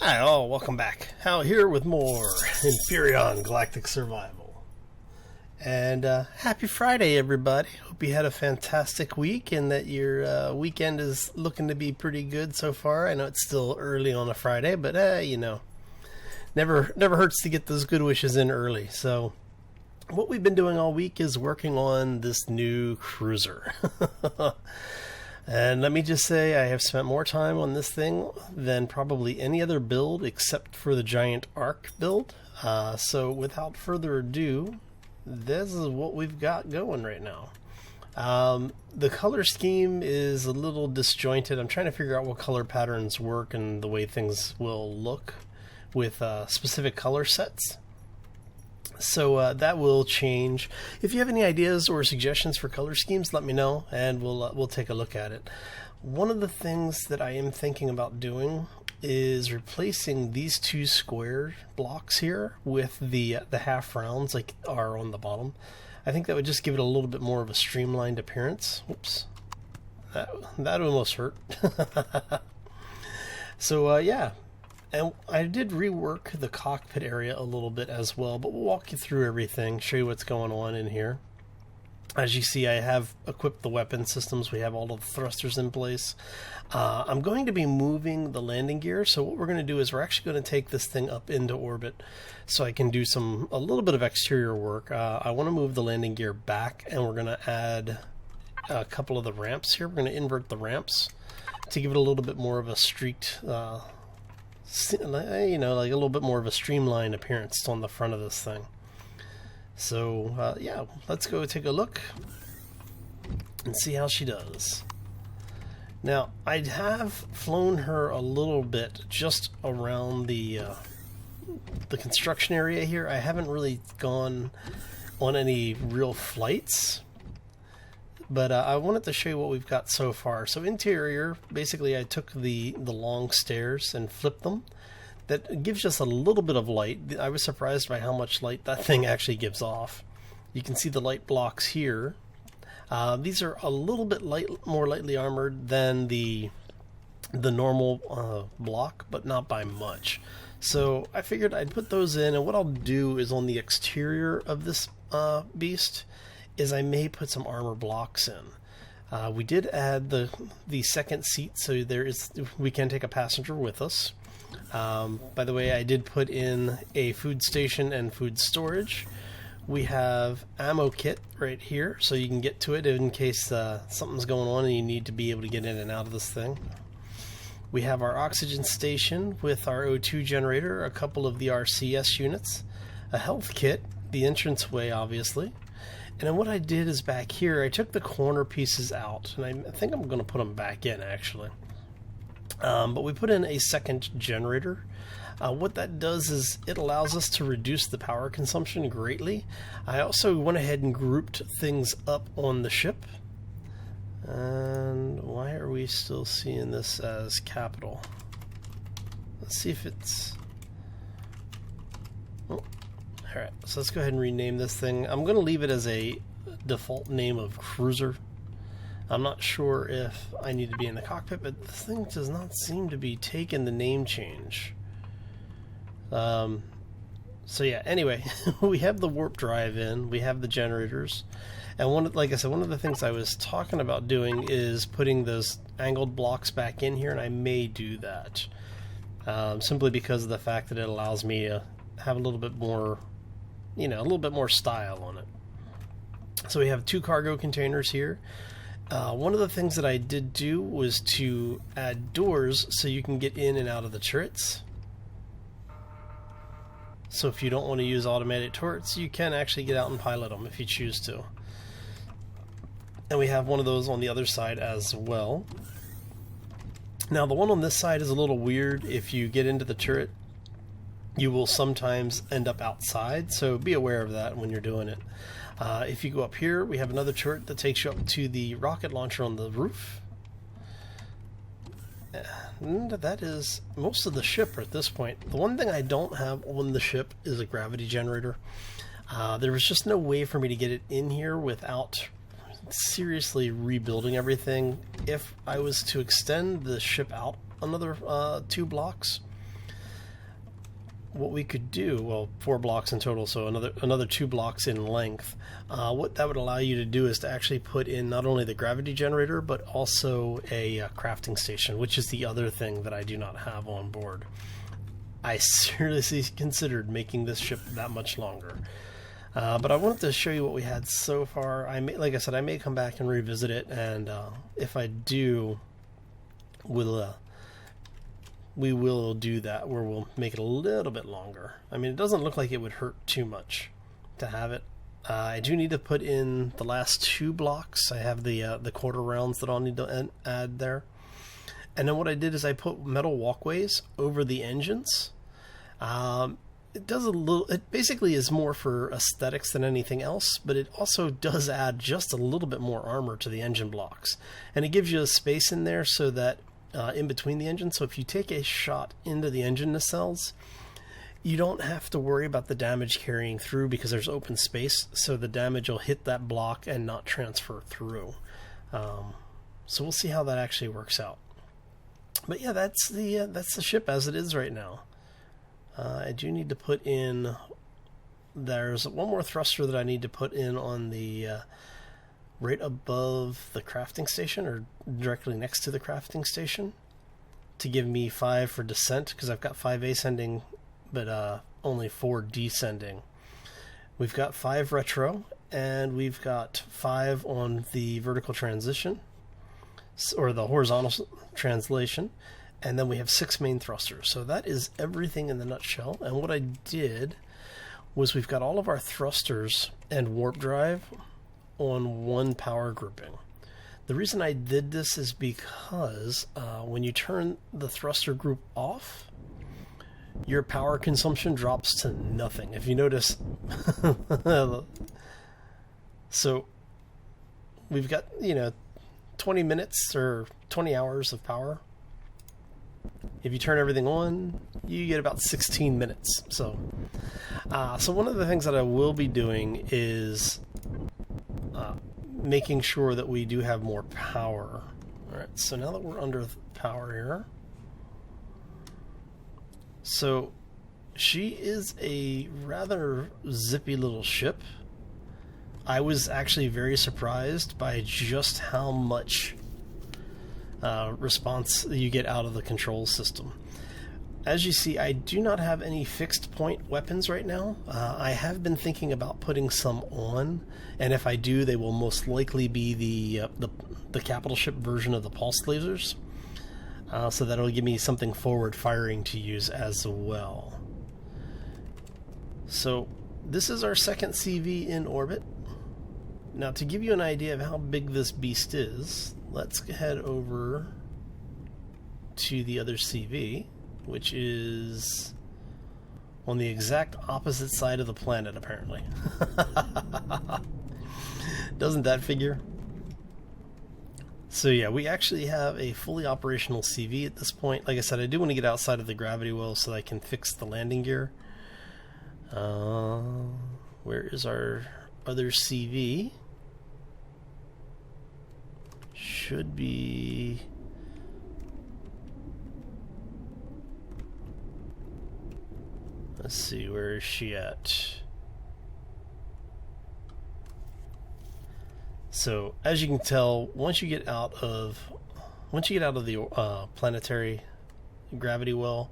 Hi all, welcome back. Hal here with more Empyrion Galactic Survival. And happy Friday everybody. Hope you had a fantastic week and that your weekend is looking to be pretty good so far. I know it's still early on a Friday, but you know, never hurts to get those good wishes in early. So what we've been doing all week is working on this new cruiser. And let me just say, I have spent more time on this thing than probably any other build except for the giant arc build. So without further ado, this is what we've got going right now. The color scheme is a little disjointed. I'm trying to figure out what color patterns work and the way things will look with specific color sets. So that will change. If you have any ideas or suggestions for color schemes, let me know, and we'll take a look at it. One of the things that I am thinking about doing is replacing these two square blocks here with the half rounds like are on the bottom. I think that would just give it a little bit more of a streamlined appearance. Oops, that almost hurt. So yeah. And I did rework the cockpit area a little bit as well, but we'll walk you through everything, show you what's going on in here. As you see, I have equipped the weapon systems. We have all of the thrusters in place. I'm going to be moving the landing gear, so what we're going to do is we're actually going to take this thing up into orbit so I can do a little bit of exterior work. I want to move the landing gear back, and we're going to add a couple of the ramps here. We're going to invert the ramps to give it a little bit more of a streaked you know, like a little bit more of a streamlined appearance on the front of this thing. So yeah, let's go take a look and see how she does. Now, I have flown her a little bit just around the construction area here. I haven't really gone on any real flights, but I wanted to show you what we've got so far. So interior, basically I took the long stairs and flipped them. That gives just a little bit of light. I was surprised by how much light that thing actually gives off. You can see the light blocks here. These are a little bit more lightly armored than the normal block, but not by much. So I figured I'd put those in, and what I'll do is on the exterior of this beast is I may put some armor blocks in. We did add the second seat, so we can take a passenger with us. By the way, I did put in a food station and food storage. We have ammo kit right here, so you can get to it in case something's going on and you need to be able to get in and out of this thing. We have our oxygen station with our O2 generator, a couple of the RCS units, a health kit, the entranceway obviously. And then what I did is back here, I took the corner pieces out, and I think I'm going to put them back in, actually. But we put in a second generator. What that does is it allows us to reduce the power consumption greatly. I also went ahead and grouped things up on the ship. And why are we still seeing this as capital? Let's see if it's... Oh. Alright, so let's go ahead and rename this thing. I'm going to leave it as a default name of Cruiser. I'm not sure if I need to be in the cockpit, but this thing does not seem to be taking the name change. So yeah, anyway, we have the warp drive in, we have the generators, and like I said, one of the things I was talking about doing is putting those angled blocks back in here, and I may do that. Simply because of the fact that it allows me to have a little bit more, you know, a little bit more style on it. So we have two cargo containers here. One of the things that I did do was to add doors so you can get in and out of the turrets. So if you don't want to use automatic turrets, you can actually get out and pilot them if you choose to. And we have one of those on the other side as well. Now the one on this side is a little weird. If you get into the turret, you will sometimes end up outside, so be aware of that when you're doing it. If you go up here, we have another turret that takes you up to the rocket launcher on the roof. And that is most of the ship at this point. The one thing I don't have on the ship is a gravity generator. There was just no way for me to get it in here without seriously rebuilding everything. If I was to extend the ship out another 2 blocks, what we could do, well, 4 blocks in total, so another 2 blocks in length. What that would allow you to do is to actually put in not only the gravity generator, but also a crafting station, which is the other thing that I do not have on board. I seriously considered making this ship that much longer. But I wanted to show you what we had so far. Like I said, I may come back and revisit it, and if I do, we will do that, where we'll make it a little bit longer. I mean, it doesn't look like it would hurt too much to have it. I do need to put in the last 2 blocks. I have the quarter rounds that I'll need to add there. And then what I did is I put metal walkways over the engines. It does a little, it basically is more for aesthetics than anything else, but it also does add just a little bit more armor to the engine blocks. And it gives you a space in there so that in between the engines, so if you take a shot into the engine nacelles, you don't have to worry about the damage carrying through because there's open space, so the damage will hit that block and not transfer through. So we'll see how that actually works out. But yeah, that's the ship as it is right now. I do need to put in, there's one more thruster that I need to put in on the right above the crafting station, or directly next to the crafting station, to give me 5 for descent, because I've got 5 ascending but only 4 descending. We've got 5 retro, and we've got 5 on the vertical transition, or the horizontal translation, and then we have 6 main thrusters. So that is everything in the nutshell. And what I did was we've got all of our thrusters and warp drive on one power grouping. The reason I did this is because when you turn the thruster group off, your power consumption drops to nothing. If you notice, so we've got, 20 minutes or 20 hours of power. If you turn everything on, you get about 16 minutes. So one of the things that I will be doing is making sure that we do have more power. All right, so now that we're under power here, so she is a rather zippy little ship. I was actually very surprised by just how much response you get out of the control system. As you see, I do not have any fixed point weapons right now. I have been thinking about putting some on, and if I do, they will most likely be the capital ship version of the pulse lasers, so that'll give me something forward firing to use as well. So this is our second CV in orbit. Now, to give you an idea of how big this beast is, let's head over to the other CV, which is on the exact opposite side of the planet, apparently. Doesn't that figure? So yeah, we actually have a fully operational CV at this point. Like I said, I do want to get outside of the gravity well so that I can fix the landing gear. Where is our other CV? Should be... Let's see, where is she at? So, as you can tell, once you get out of the planetary gravity well,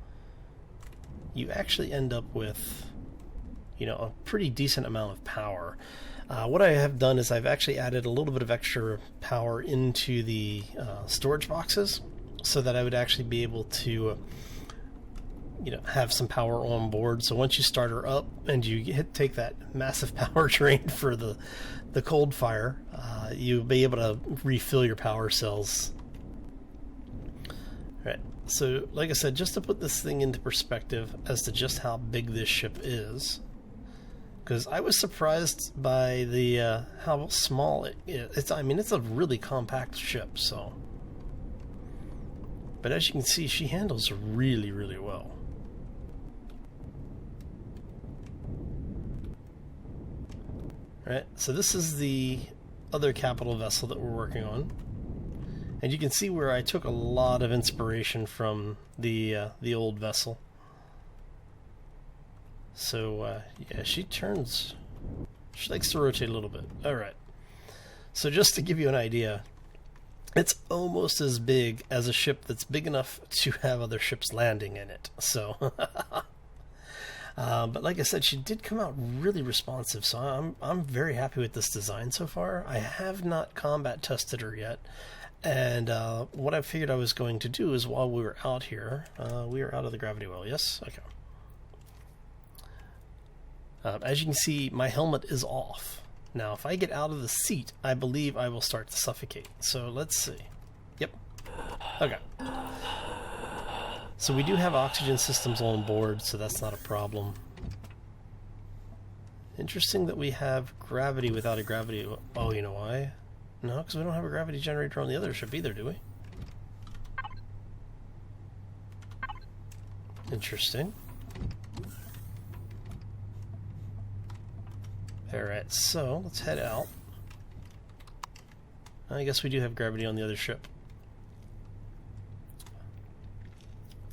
you actually end up with, a pretty decent amount of power. What I have done is I've actually added a little bit of extra power into the storage boxes, so that I would actually be able to have some power on board. So once you start her up and you take that massive power drain for the cold fire, you'll be able to refill your power cells. Alright, so like I said, just to put this thing into perspective as to just how big this ship is, because I was surprised by the how small it is. I mean, it's a really compact ship, so. But as you can see, she handles really, really well. Right, so this is the other capital vessel that we're working on, and you can see where I took a lot of inspiration from the old vessel. So, yeah, she likes to rotate a little bit. Alright. So just to give you an idea, it's almost as big as a ship that's big enough to have other ships landing in it. So, but like I said, she did come out really responsive, so I'm very happy with this design so far. I have not combat tested her yet, and what I figured I was going to do is while we were out here, we are out of the gravity well, yes? Okay. As you can see, my helmet is off. Now, if I get out of the seat, I believe I will start to suffocate. So let's see. Yep. Okay. So we do have oxygen systems on board, so that's not a problem. Interesting that we have gravity without a gravity... Oh, you know why? No, because we don't have a gravity generator on the other ship either, do we? Interesting. Alright, so let's head out. I guess we do have gravity on the other ship.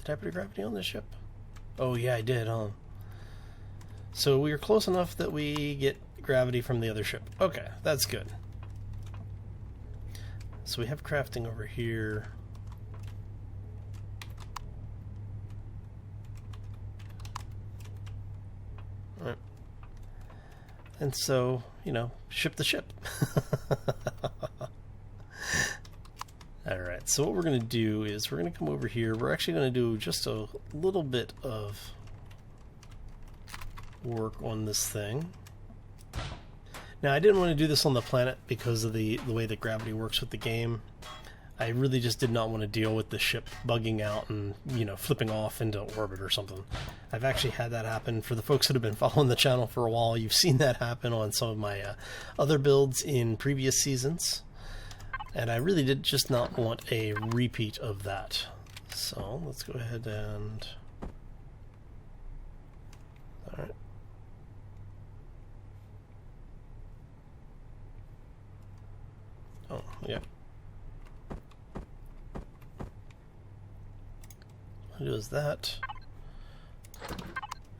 Did I put a gravity on this ship? Oh yeah, I did, huh? So we are close enough that we get gravity from the other ship. Okay, that's good. So we have crafting over here. Alright. And so, you know, ship the ship. Alright, so what we're going to do is we're going to come over here. We're actually going to do just a little bit of work on this thing. Now, I didn't want to do this on the planet because of the way that gravity works with the game. I really just did not want to deal with the ship bugging out and, you know, flipping off into orbit or something. I've actually had that happen. For the folks that have been following the channel for a while, you've seen that happen on some of my other builds in previous seasons. And I really did just not want a repeat of that. So, let's go ahead and... Alright. Oh, yeah. Do is that,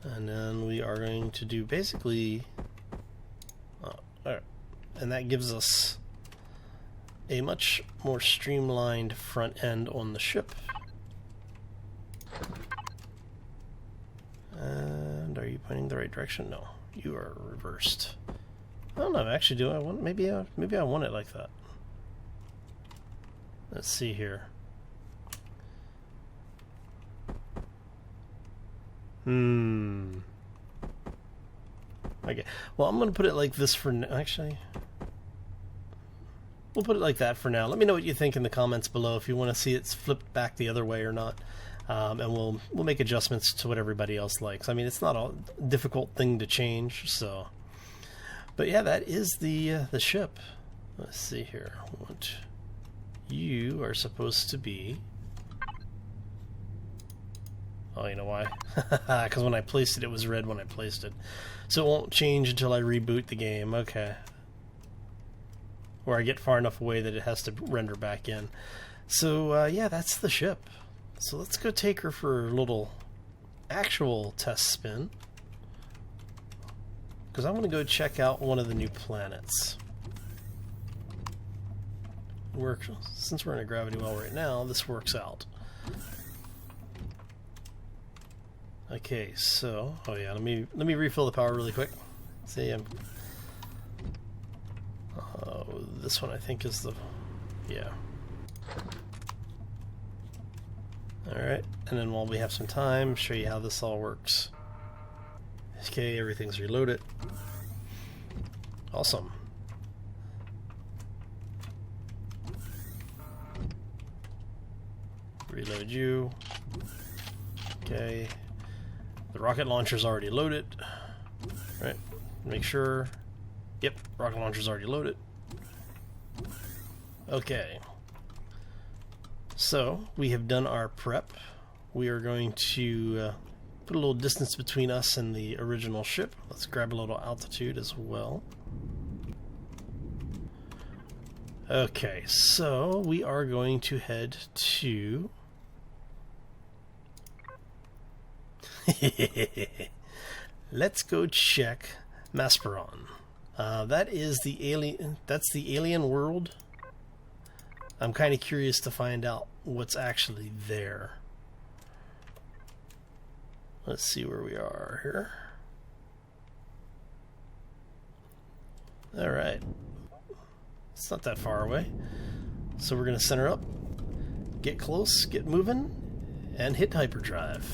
and then we are going to do basically alright, and that gives us a much more streamlined front end on the ship. And are you pointing the right direction? No, you are reversed. I don't know, actually, do I want, maybe I want it like that. Let's see here. Okay. Well, I'm going to put it like this for now. Actually, we'll put it like that for now. Let me know what you think in the comments below if you want to see it flipped back the other way or not. And we'll make adjustments to what everybody else likes. I mean, it's not a difficult thing to change, so. But yeah, that is the ship. Let's see here. What you are supposed to be. Oh, you know why? Because when I placed it, it was red when I placed it. So it won't change until I reboot the game. Okay. Or I get far enough away that it has to render back in. So, yeah, that's the ship. So let's go take her for a little actual test spin. Because I want to go check out one of the new planets. Since we're in a gravity well right now, this works out. Okay, so oh yeah, let me refill the power really quick. See, this one I think is the yeah. All right, and then while we have some time, show you how this all works. Okay, everything's reloaded. Awesome. Reload you. Okay. The rocket launcher's already loaded. Right. Make sure. Yep, rocket launcher's already loaded. Okay. So, we have done our prep. We are going to put a little distance between us and the original ship. Let's grab a little altitude as well. Okay, so we are going to head to... let's go check Masperon. That is the alien. That's the alien world. I'm kind of curious to find out what's actually there. Let's see where we are here. All right, it's not that far away. So we're gonna center up, get close, get moving, and hit hyperdrive.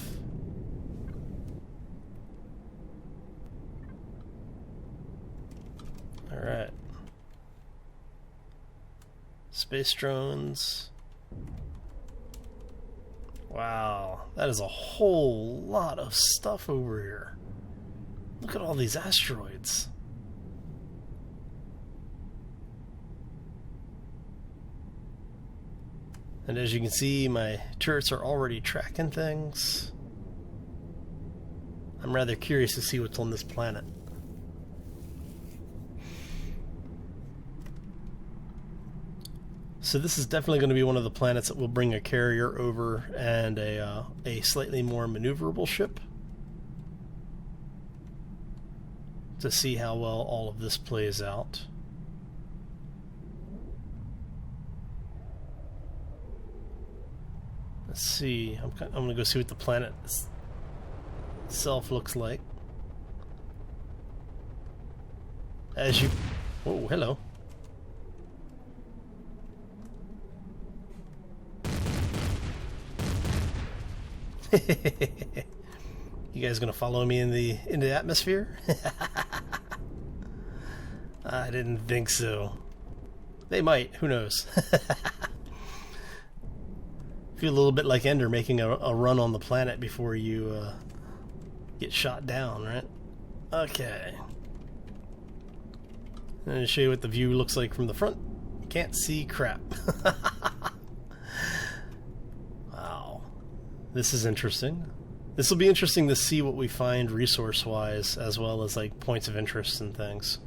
All right. Space drones. Wow, that is a whole lot of stuff over here. Look at all these asteroids. And as you can see, my turrets are already tracking things. I'm rather curious to see what's on this planet. So this is definitely going to be one of the planets that will bring a carrier over and a slightly more maneuverable ship to see how well all of this plays out. Let's see. I'm going to go see what the planet itself looks like. As you... Whoa, hello. You guys gonna follow me in the atmosphere? I didn't think so. They might. Who knows? Feel a little bit like Ender making a run on the planet before you get shot down, right? Okay. I'm gonna show you what the view looks like from the front. Can't see crap. This is interesting. This will be interesting to see what we find resource-wise, as well as like points of interest and things.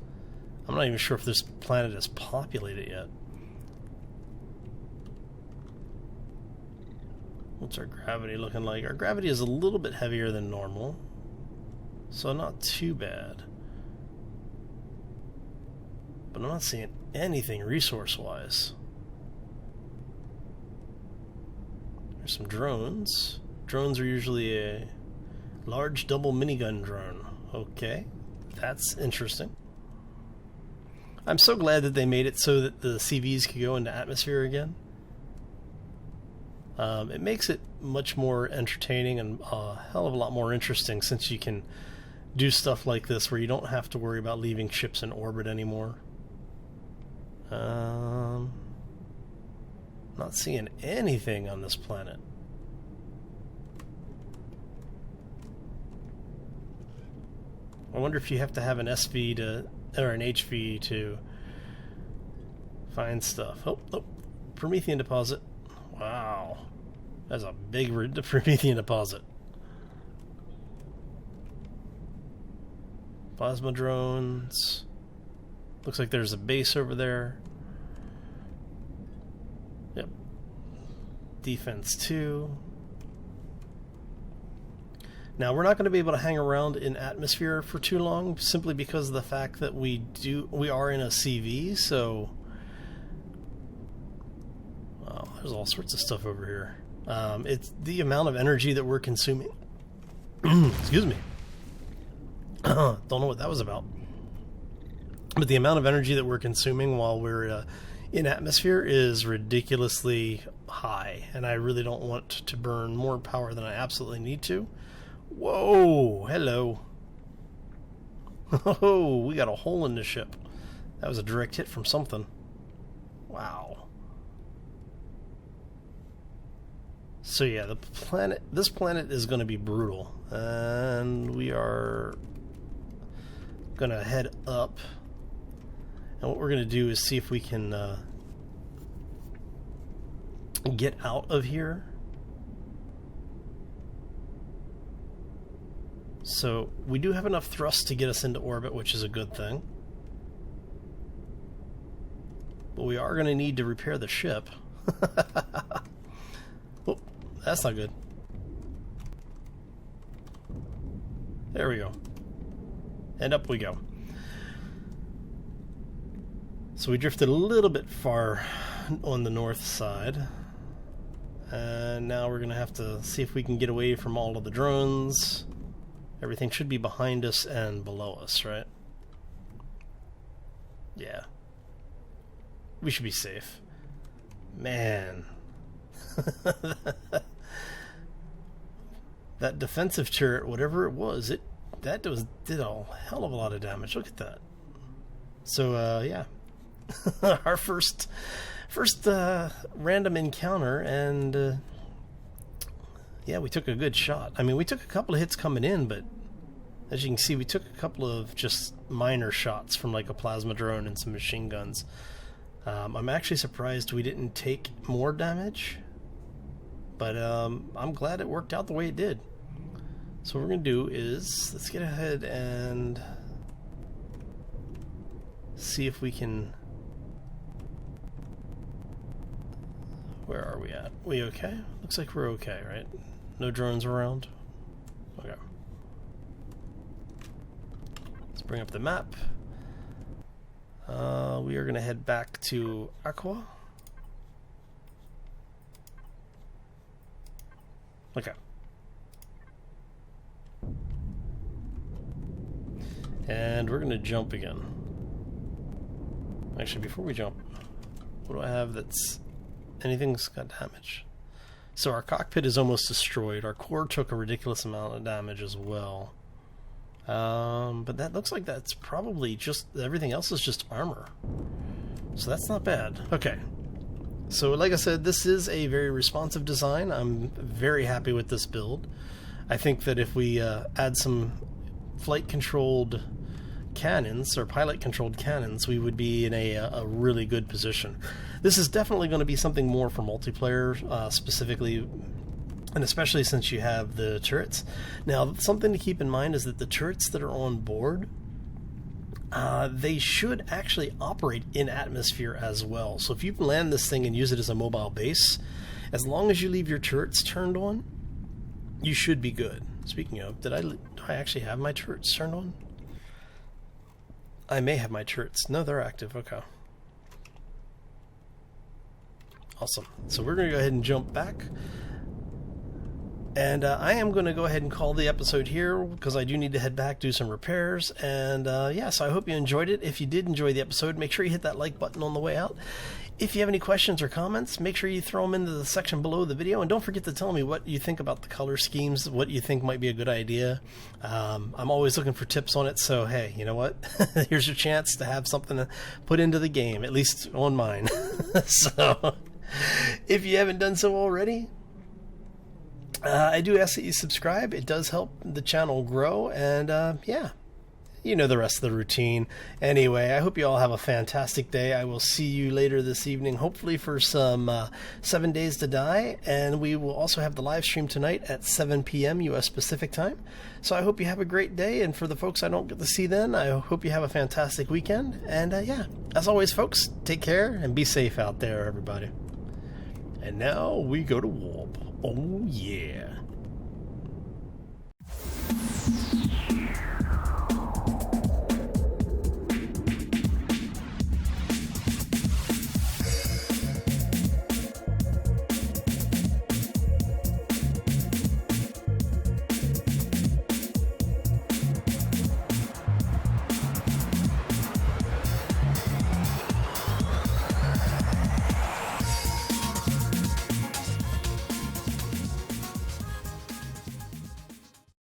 I'm not even sure if this planet is populated yet. What's our gravity looking like? Our gravity is a little bit heavier than normal, so not too bad. But I'm not seeing anything resource-wise. There's some drones. Drones are usually a large double minigun drone. Okay, that's interesting. I'm so glad that they made it so that the CVs could go into atmosphere again. It makes it much more entertaining and a hell of a lot more interesting, since you can do stuff like this where you don't have to worry about leaving ships in orbit anymore. Not seeing anything on this planet. I wonder if you have to have an SV to, or an HV to find stuff. Oh, Promethean deposit. Wow. That's a big Promethean deposit. Plasma drones. Looks like there's a base over there. Yep. Defense 2. Now, we're not going to be able to hang around in atmosphere for too long, simply because of the fact that we are in a CV, so wow, there's all sorts of stuff over here. It's the amount of energy that we're consuming. Excuse me. Don't know what that was about. But the amount of energy that we're consuming while we're in atmosphere is ridiculously high, and I really don't want to burn more power than I absolutely need to. Whoa, hello. Oh, we got a hole in the ship. That was a direct hit from something. Wow. So yeah, this planet is going to be brutal, and we are going to head up. And what we're going to do is see if we can get out of here. So we do have enough thrust to get us into orbit, which is a good thing. But we are going to need to repair the ship. Oh, that's not good. There we go. And up we go. So we drifted a little bit far on the north side. And now we're going to have to see if we can get away from all of the drones. Everything should be behind us and below us, right? Yeah. We should be safe. Man. That defensive turret, whatever it was, did a hell of a lot of damage. Look at that. So, yeah. Our first random encounter, and yeah, we took a good shot. I mean, we took a couple of hits coming in, but as you can see, we took a couple of just minor shots from like a plasma drone and some machine guns. I'm actually surprised we didn't take more damage, but I'm glad it worked out the way it did. So what we're going to do is, let's get ahead and see if we can... Where are we at? We okay? Looks like we're okay, right? No drones around? Okay. Let's bring up the map. We are going to head back to Aqua. Okay. And we're going to jump again. Actually, before we jump, what do I have that's... Anything's got damage. So our cockpit is almost destroyed. Our core took a ridiculous amount of damage as well. But that looks like that's probably just... Everything else is just armor. So that's not bad. Okay. So like I said, this is a very responsive design. I'm very happy with this build. I think that if we add some flight-controlled cannons, or pilot-controlled cannons, we would be in a really good position. This is definitely going to be something more for multiplayer, specifically, and especially since you have the turrets. Now, something to keep in mind is that the turrets that are on board, they should actually operate in atmosphere as well. So if you land this thing and use it as a mobile base, as long as you leave your turrets turned on, you should be good. Speaking of, do I actually have my turrets turned on? I may have my turrets. No, they're active. Okay. Awesome. So we're going to go ahead and jump back. And I am going to go ahead and call the episode here because I do need to head back, do some repairs. And yeah, so I hope you enjoyed it. If you did enjoy the episode, make sure you hit that like button on the way out. If you have any questions or comments, make sure you throw them into the section below the video. And don't forget to tell me what you think about the color schemes, what you think might be a good idea. I'm always looking for tips on it. So, hey, you know what? Here's your chance to have something to put into the game, at least on mine. So, if you haven't done so already, I do ask that you subscribe. It does help the channel grow. And, yeah. You know the rest of the routine. Anyway, I hope you all have a fantastic day. I will see you later this evening, hopefully for some 7 Days to Die. And we will also have the live stream tonight at 7 p.m. U.S. Pacific time. So I hope you have a great day. And for the folks I don't get to see then, I hope you have a fantastic weekend. And yeah, as always, folks, take care and be safe out there, everybody. And now we go to warp. Oh, yeah.